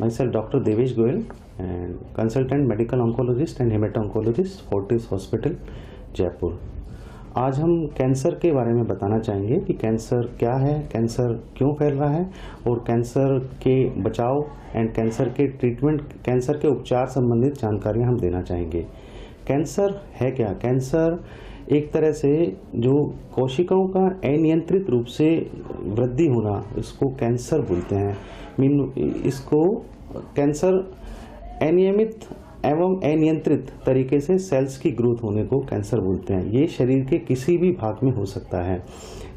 Myself Dr. Devesh Goyal and consultant medical oncologist and hemato-oncologist, Fortis Hospital, Jaipur. आज हम cancer के बारे में बताना चाहेंगे कि कैंसर क्या है, कैंसर क्यों फैल रहा है और कैंसर के बचाव एंड कैंसर के ट्रीटमेंट, कैंसर के उपचार संबंधित जानकारियां हम देना चाहेंगे। कैंसर है क्या? कैंसर एक तरह से जो कोशिकाओं का अनियंत्रित रूप से वृद्धि होना, इसको कैंसर बोलते हैं। इसको कैंसर अनियमित एवं अनियंत्रित तरीके से सेल्स की ग्रोथ होने को कैंसर बोलते हैं। ये शरीर के किसी भी भाग में हो सकता है,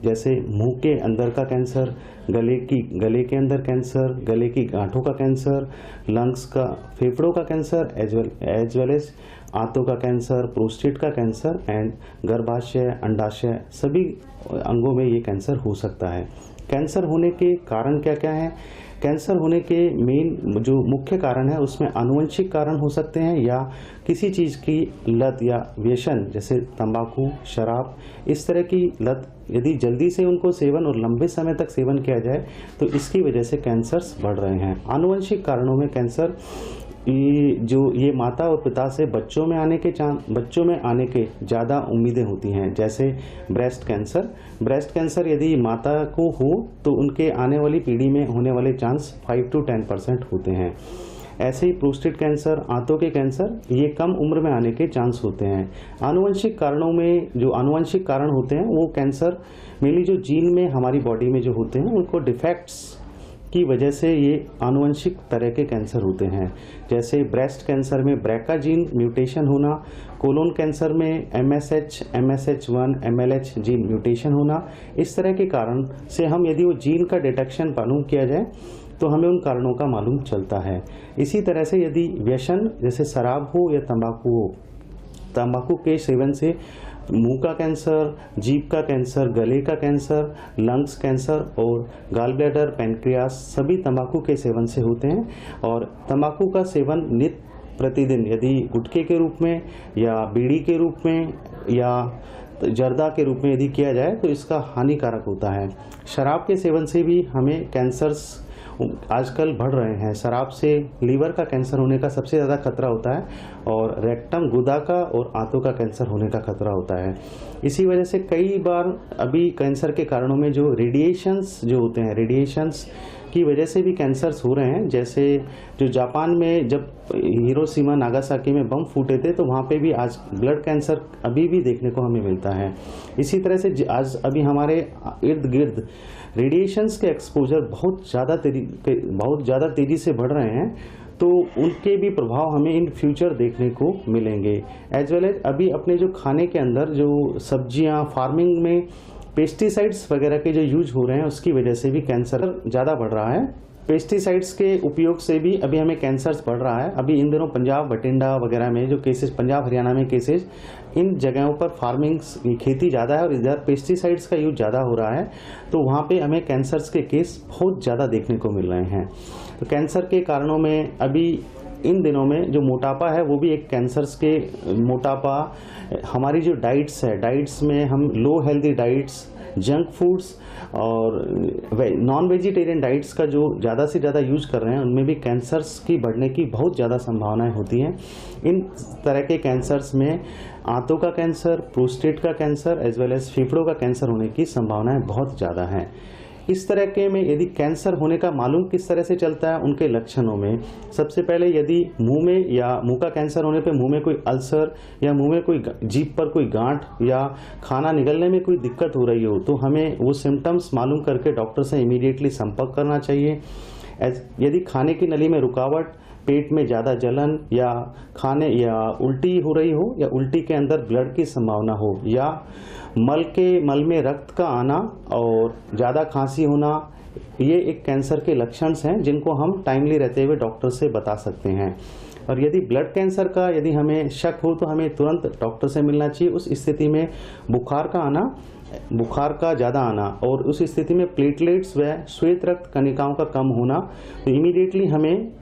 जैसे मुंह के अंदर का कैंसर, गले के अंदर कैंसर, गले की गांठों का कैंसर, लंग्स का, फेफड़ों का कैंसर, एज वेल एज आंतों का कैंसर, प्रोस्टेट का कैंसर एंड गर्भाशय, अंडाशय, सभी अंगों में ये कैंसर हो सकता है। कैंसर होने के कारण क्या क्या हैं? कैंसर होने के मेन जो मुख्य कारण है उसमें आनुवंशिक कारण हो सकते हैं या किसी चीज़ की लत या व्यसन, जैसे तंबाकू, शराब, इस तरह की लत यदि जल्दी से उनको सेवन और लंबे समय तक सेवन किया जाए तो इसकी वजह से कैंसर्स बढ़ रहे हैं। आनुवंशिक कारणों में कैंसर ये माता और पिता से बच्चों में आने के ज़्यादा उम्मीदें होती हैं, जैसे ब्रेस्ट कैंसर यदि माता को हो तो उनके आने वाली पीढ़ी में होने वाले चांस 5 to 10% होते हैं। ऐसे ही प्रोस्टेट कैंसर, आंतों के कैंसर, ये कम उम्र में आने के चांस होते हैं। आनुवंशिक कारणों में जो आनुवंशिक कारण होते हैं वो कैंसर मेनली जो जीन में हमारी बॉडी में जो होते हैं उनको डिफेक्ट्स की वजह से ये आनुवंशिक तरह के कैंसर होते हैं। जैसे ब्रेस्ट कैंसर में ब्रैका जीन म्यूटेशन होना, कोलोन कैंसर में MSH, MSH1, MLH gene mutation होना, इस तरह के कारण से हम यदि वो जीन का डिटेक्शन मालूम किया जाए तो हमें उन कारणों का मालूम चलता है। इसी तरह से यदि व्यसन जैसे शराब हो या तंबाकू हो, तंबाकू के सेवन से मुंह का कैंसर, जीभ का कैंसर, गले का कैंसर, लंग्स कैंसर और गाल ब्लैडर, पैनक्रियास, सभी तंबाकू के सेवन से होते हैं। और तंबाकू का सेवन नित्य प्रतिदिन यदि गुटखे के रूप में या बीड़ी के रूप में या जर्दा के रूप में यदि किया जाए तो इसका हानिकारक होता है। शराब के सेवन से भी हमें कैंसर्स आजकल बढ़ रहे हैं। शराब से लीवर का कैंसर होने का सबसे ज़्यादा खतरा होता है और रेक्टम, गुदा का और आंतों का कैंसर होने का खतरा होता है। इसी वजह से कई बार अभी कैंसर के कारणों में जो रेडिएशंस जो होते हैं, रेडिएशंस की वजह से भी कैंसर्स हो रहे हैं। जैसे जो जापान में जब हिरोशिमा नागासाकी में बम फूटे थे तो वहाँ पे भी आज ब्लड कैंसर अभी भी देखने को हमें मिलता है। इसी तरह से आज अभी हमारे इर्द गिर्द रेडिएशंस के एक्सपोजर बहुत ज़्यादा तेज़ी से बढ़ रहे हैं, तो उनके भी प्रभाव हमें इन फ्यूचर देखने को मिलेंगे। एज वेल एज अभी अपने जो खाने के अंदर जो सब्जियां, फार्मिंग में पेस्टिसाइड्स वगैरह के जो यूज हो रहे हैं उसकी वजह से भी कैंसर ज़्यादा बढ़ रहा है। पेस्टिसाइड्स के उपयोग से भी अभी हमें कैंसर्स बढ़ रहा है। अभी इन दिनों पंजाब, बठिंडा वगैरह में जो केसेस, पंजाब हरियाणा में केसेस, इन जगहों पर फार्मिंग खेती ज़्यादा है और इधर पेस्टिसाइड्स का यूज ज़्यादा हो रहा है, तो वहाँ पे हमें कैंसर्स के केस बहुत ज़्यादा देखने को मिल रहे हैं। तो कैंसर के कारणों में अभी इन दिनों में जो मोटापा है वो भी एक कैंसर्स के मोटापा, हमारी जो डाइट्स है, डाइट्स में हम लो हेल्दी डाइट्स, जंक फूड्स और नॉन वेजिटेरियन डाइट्स का जो ज़्यादा से ज़्यादा यूज कर रहे हैं उनमें भी कैंसर्स की बढ़ने की बहुत ज़्यादा संभावनाएं होती हैं। इन तरह के कैंसर्स में आंतों का कैंसर, प्रोस्टेट का कैंसर एज वेल एज फेफड़ों का कैंसर होने की संभावनाएं बहुत ज़्यादा हैं। इस तरह के में यदि कैंसर होने का मालूम किस तरह से चलता है, उनके लक्षणों में सबसे पहले यदि मुंह में या मुंह का कैंसर होने पे मुंह में कोई अल्सर या मुंह में कोई जीभ पर कोई गांठ या खाना निगलने में कोई दिक्कत हो रही हो तो हमें वो सिम्टम्स मालूम करके डॉक्टर से इमीडिएटली संपर्क करना चाहिए। यदि खाने की नली में रुकावट, पेट में ज़्यादा जलन या खाने या उल्टी हो रही हो या उल्टी के अंदर ब्लड की संभावना हो या मल में रक्त का आना और ज़्यादा खांसी होना, ये एक कैंसर के लक्षण हैं जिनको हम टाइमली रहते हुए डॉक्टर से बता सकते हैं। और यदि ब्लड कैंसर का यदि हमें शक हो तो हमें तुरंत डॉक्टर से मिलना चाहिए। उस स्थिति में बुखार का ज़्यादा आना और उस स्थिति में प्लेटलेट्स व श्वेत रक्त कणिकाओं का कम होना, तो इमीडिएटली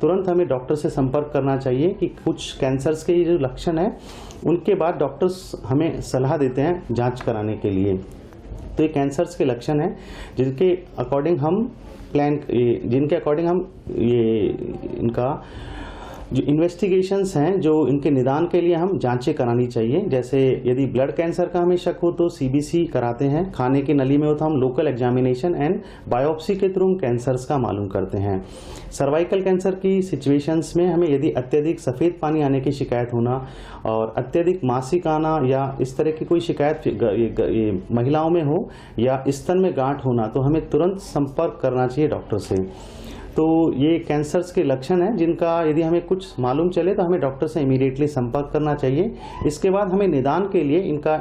तुरंत हमें डॉक्टर से संपर्क करना चाहिए कि कुछ कैंसर्स के ये जो लक्षण है उनके बाद डॉक्टर्स हमें सलाह देते हैं जांच कराने के लिए। तो ये कैंसर्स के लक्षण हैं जिनके अकॉर्डिंग हम प्लान, जिनके अकॉर्डिंग हम ये इनका जो इन्वेस्टिगेशंस हैं, जो इनके निदान के लिए हम जांचें करानी चाहिए। जैसे यदि ब्लड कैंसर का हमें शक हो तो सीबीसी कराते हैं, खाने की नली में हो तो हम लोकल एग्जामिनेशन एंड बायोप्सी के थ्रू कैंसर्स का मालूम करते हैं। सर्वाइकल कैंसर की सिचुएशंस में हमें यदि अत्यधिक सफ़ेद पानी आने की शिकायत होना और अत्यधिक मासिक आना या इस तरह की कोई शिकायत महिलाओं में हो या स्तन में गांठ होना तो हमें तुरंत संपर्क करना चाहिए डॉक्टर से। तो ये कैंसर्स के लक्षण हैं जिनका यदि हमें कुछ मालूम चले तो हमें डॉक्टर से इमीडिएटली संपर्क करना चाहिए। इसके बाद हमें निदान के लिए इनका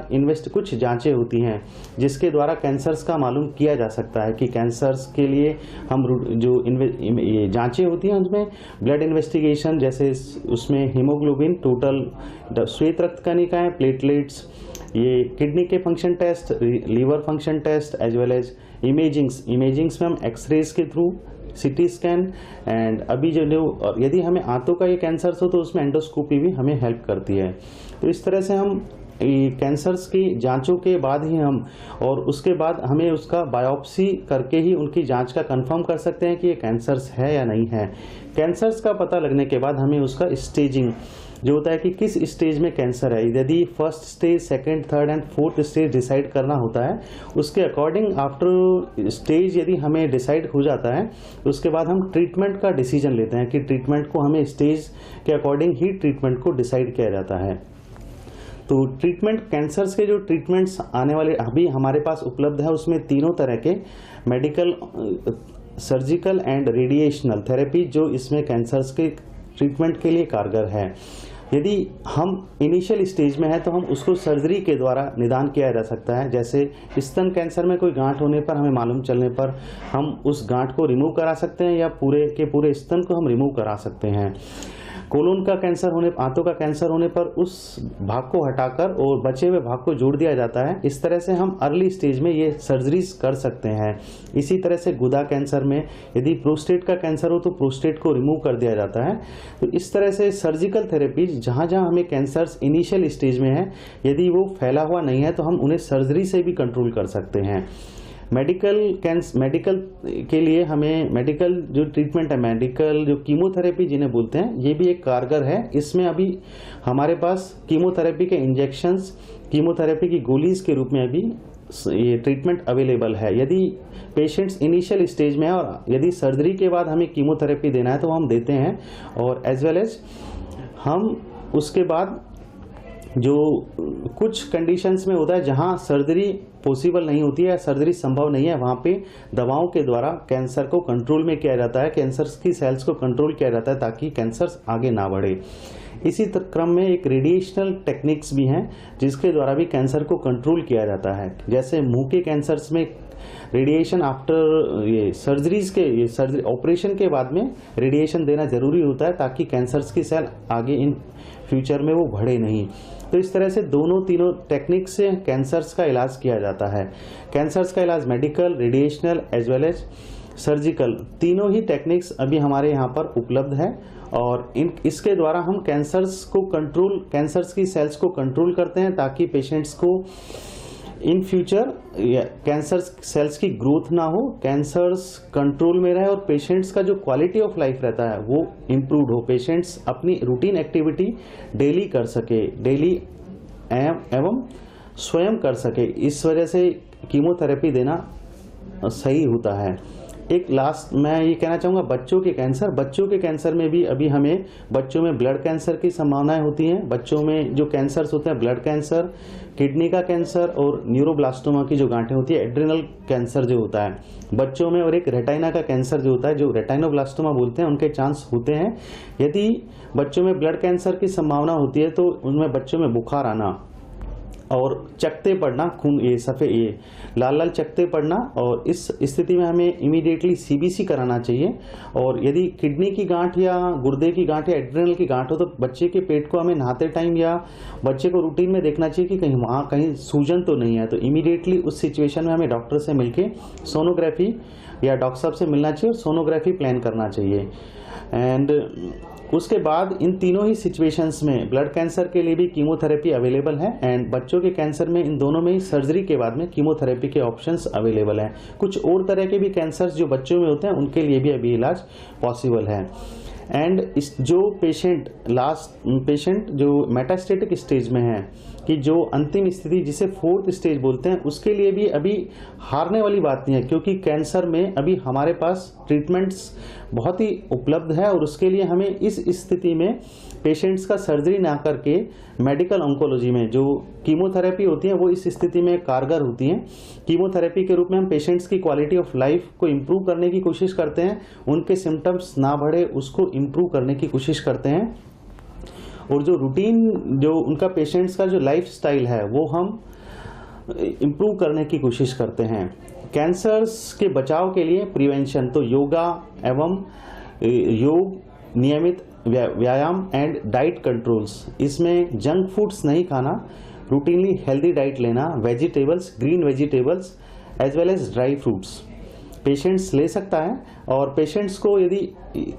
कुछ जांचें होती हैं जिसके द्वारा कैंसर्स का मालूम किया जा सकता है कि कैंसर्स के लिए हम जो ये जांचें होती हैं उनमें ब्लड इन्वेस्टिगेशन, जैसे उसमें हीमोग्लोबिन, टोटल श्वेत रक्त कणिकाएं, प्लेटलेट्स, ये किडनी के function test, liver function test, as well as imagings में हम एक्सरेज के थ्रू, सीटी स्कैन एंड अभी जो यदि हमें आंतों का ये कैंसर्स हो तो उसमें एंडोस्कोपी भी हमें हेल्प करती है। तो इस तरह से हम कैंसर्स की जांचों के बाद ही हम और उसके बाद हमें उसका बायोप्सी करके ही उनकी जांच का कंफर्म कर सकते हैं कि ये कैंसर्स है या नहीं है। कैंसर्स का पता लगने के बाद हमें उसका स्टेजिंग जो होता है कि किस स्टेज में कैंसर है, यदि first stage, second, third and fourth stage decide करना होता है। उसके अकॉर्डिंग आफ्टर स्टेज यदि हमें डिसाइड हो जाता है तो उसके बाद हम ट्रीटमेंट का डिसीजन लेते हैं कि ट्रीटमेंट को हमें स्टेज के अकॉर्डिंग ही ट्रीटमेंट को डिसाइड किया जाता है। तो ट्रीटमेंट, कैंसर्स के जो ट्रीटमेंट्स आने वाले अभी हमारे पास उपलब्ध है उसमें तीनों तरह के medical, surgical and radiational therapy जो इसमें कैंसर्स के ट्रीटमेंट के लिए कारगर है। यदि हम इनिशियल स्टेज में है तो हम उसको सर्जरी के द्वारा निदान किया जा सकता है। जैसे स्तन कैंसर में कोई गांठ होने पर हमें मालूम चलने पर हम उस गांठ को रिमूव करा सकते हैं या पूरे के पूरे स्तन को हम रिमूव करा सकते हैं। कोलोन का कैंसर होने, आंतों का कैंसर होने पर उस भाग को हटाकर और बचे हुए भाग को जोड़ दिया जाता है। इस तरह से हम अर्ली स्टेज में ये सर्जरीज कर सकते हैं। इसी तरह से गुदा कैंसर में यदि प्रोस्टेट का कैंसर हो तो प्रोस्टेट को रिमूव कर दिया जाता है। तो इस तरह से सर्जिकल थेरेपी जहाँ जहाँ हमें कैंसर्स इनिशियल स्टेज में है, यदि वो फैला हुआ नहीं है तो हम उन्हें सर्जरी से भी कंट्रोल कर सकते हैं। मेडिकल के लिए हमें मेडिकल जो ट्रीटमेंट है, मेडिकल जो कीमोथेरेपी जिन्हें बोलते हैं, ये भी एक कारगर है। इसमें अभी हमारे पास कीमोथेरेपी के इंजेक्शंस, कीमोथेरेपी की गोलीज के रूप में अभी ये ट्रीटमेंट अवेलेबल है। यदि पेशेंट्स इनिशियल स्टेज में है और यदि सर्जरी के बाद हमें कीमोथेरेपी देना है तो हम देते हैं। और एज वेल एज हम उसके बाद जो कुछ कंडीशंस में होता है जहां सर्जरी पॉसिबल नहीं होती है, सर्जरी संभव नहीं है, वहां पे दवाओं के द्वारा कैंसर को कंट्रोल में किया जाता है, कैंसर की सेल्स को कंट्रोल किया जाता है ताकि कैंसर आगे ना बढ़े। इसी क्रम में एक रेडिएशनल टेक्निक्स भी हैं जिसके द्वारा भी कैंसर को कंट्रोल किया जाता है। जैसे मुंह के कैंसर्स में रेडिएशन आफ्टर ये सर्जरीज के, ये सर्जरी ऑपरेशन के बाद में रेडिएशन देना जरूरी होता है ताकि कैंसर्स की सेल आगे इन फ्यूचर में वो बढ़े नहीं। तो इस तरह से तीनों टेक्निक से कैंसर्स का इलाज किया जाता है। कैंसर्स का इलाज medical, radiational as well as surgical, तीनों ही टेक्निक्स अभी हमारे यहाँ पर उपलब्ध है और इसके द्वारा हम कैंसर्स की सेल्स को कंट्रोल करते हैं ताकि पेशेंट्स को इन फ्यूचर कैंसर सेल्स की ग्रोथ ना हो, कैंसर्स कंट्रोल में रहे और पेशेंट्स का जो क्वालिटी ऑफ लाइफ रहता है वो इम्प्रूव हो, पेशेंट्स अपनी रूटीन एक्टिविटी डेली कर सके, डेली एवं स्वयं कर सके। इस वजह से कीमोथेरेपी देना सही होता है। एक लास्ट मैं ये कहना चाहूँगा, बच्चों के कैंसर में भी अभी हमें बच्चों में ब्लड कैंसर की संभावनाएं होती हैं। बच्चों में जो कैंसर्स होते हैं, ब्लड कैंसर, किडनी का कैंसर और न्यूरोब्लास्टोमा की जो गांठें होती है, एड्रिनल कैंसर जो होता है बच्चों में, और एक रेटाइना का कैंसर जो होता है, जो रेटाइनोब्लास्टोमा बोलते हैं, उनके चांस होते हैं। यदि बच्चों में ब्लड कैंसर की संभावना होती है तो उनमें बच्चों में बुखार आना और चकते पड़ना, खून ये सफ़ेद ये लाल लाल चकते पड़ना, और इस स्थिति में हमें इमीडिएटली सीबीसी कराना चाहिए। और यदि किडनी की गांठ या गुर्दे की गांठ या एड्रिनल की गांठ हो तो बच्चे के पेट को हमें नहाते टाइम या बच्चे को रूटीन में देखना चाहिए कि कहीं सूजन तो नहीं है। तो इमीडिएटली उस सिचुएशन में हमें डॉक्टर से मिलके सोनोग्राफी या डॉक्टर साहब से मिलना चाहिए और सोनोग्राफी प्लान करना चाहिए। एंड उसके बाद इन तीनों ही सिचुएशंस में ब्लड कैंसर के लिए भी कीमोथेरेपी अवेलेबल है एंड बच्चों के कैंसर में इन दोनों में ही सर्जरी के बाद में कीमोथेरेपी के ऑप्शंस अवेलेबल हैं। कुछ और तरह के भी कैंसर्स जो बच्चों में होते हैं उनके लिए भी अभी इलाज पॉसिबल है। एंड इस जो पेशेंट जो मेटास्टेटिक स्टेज में है, कि जो अंतिम स्थिति जिसे 4th स्टेज बोलते हैं, उसके लिए भी अभी हारने वाली बात नहीं है, क्योंकि कैंसर में अभी हमारे पास ट्रीटमेंट्स बहुत ही उपलब्ध है और उसके लिए हमें इस स्थिति में पेशेंट्स का सर्जरी ना करके मेडिकल ऑन्कोलॉजी में जो कीमोथेरेपी होती है वो इस स्थिति में कारगर होती हैं। कीमोथेरेपी के रूप में हम पेशेंट्स की क्वालिटी ऑफ लाइफ को इम्प्रूव करने की कोशिश करते हैं, उनके सिम्टम्स ना बढ़े उसको इम्प्रूव करने की कोशिश करते हैं, और जो रूटीन जो उनका पेशेंट्स का जो लाइफ स्टाइल है वो हम इम्प्रूव करने की कोशिश करते हैं। कैंसर्स के बचाव के लिए प्रिवेंशन तो योगा एवं योग, नियमित व्यायाम एंड डाइट कंट्रोल्स, इसमें जंक फूड्स नहीं खाना, रूटीनली हेल्दी डाइट लेना, vegetables, green vegetables as well as dry fruits patients ले सकता है। और पेशेंट्स को यदि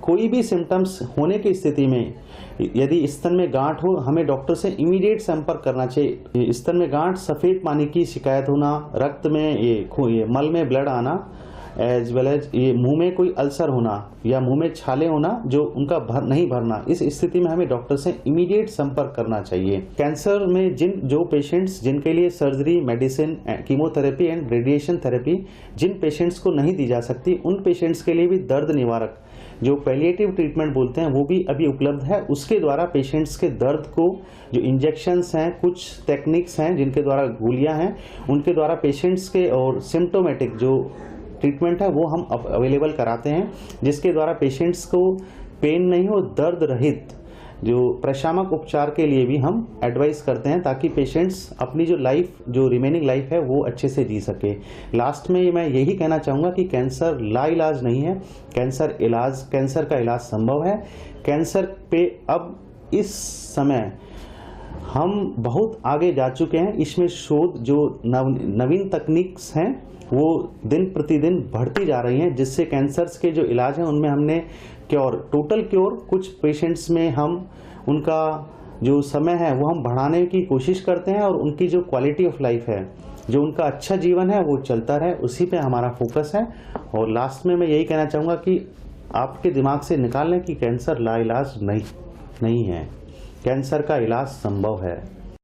कोई भी सिम्टम्स होने की स्थिति में, यदि स्तन में गांठ हो, हमें डॉक्टर से इमीडिएट संपर्क करना चाहिए। स्तन में गांठ, सफ़ेद पानी की शिकायत होना, रक्त में ये मल में ब्लड आना, एज वेल एज ये मुंह में कोई अल्सर होना या मुंह में छाले होना जो उनका नहीं भरना, इस स्थिति में हमें डॉक्टर से इमीडिएट संपर्क करना चाहिए। कैंसर में जो पेशेंट्स जिनके लिए surgery, medicine, chemotherapy and radiation therapy जिन पेशेंट्स को नहीं दी जा सकती, उन पेशेंट्स के लिए भी दर्द निवारक जो पैलिएटिव ट्रीटमेंट बोलते हैं वो भी अभी उपलब्ध है। उसके द्वारा पेशेंट्स के दर्द को, जो इंजेक्शंस हैं, कुछ टेक्निक्स हैं जिनके द्वारा, गोलियां हैं, उनके द्वारा पेशेंट्स के और सिम्टोमेटिक जो ट्रीटमेंट है वो हम अवेलेबल कराते हैं, जिसके द्वारा पेशेंट्स को पेन नहीं हो, दर्द रहित जो प्रशामक उपचार के लिए भी हम एडवाइस करते हैं, ताकि पेशेंट्स अपनी जो लाइफ, जो रिमेनिंग लाइफ है वो अच्छे से जी सके। लास्ट में मैं यही कहना चाहूँगा कि कैंसर लाइलाज नहीं है, कैंसर का इलाज संभव है। कैंसर पे अब इस समय हम बहुत आगे जा चुके हैं, इसमें शोध जो नवीन तकनीक्स हैं वो दिन प्रतिदिन बढ़ती जा रही हैं, जिससे कैंसर्स के जो इलाज हैं उनमें हमने टोटल क्योर, कुछ पेशेंट्स में हम उनका जो समय है वो हम बढ़ाने की कोशिश करते हैं, और उनकी जो क्वालिटी ऑफ लाइफ है, जो उनका अच्छा जीवन है वो चलता रहे, उसी पे हमारा फोकस है। और लास्ट में मैं यही कहना चाहूँगा कि आपके दिमाग से निकाल लें कि कैंसर लाइलाज नहीं है, कैंसर का इलाज संभव है।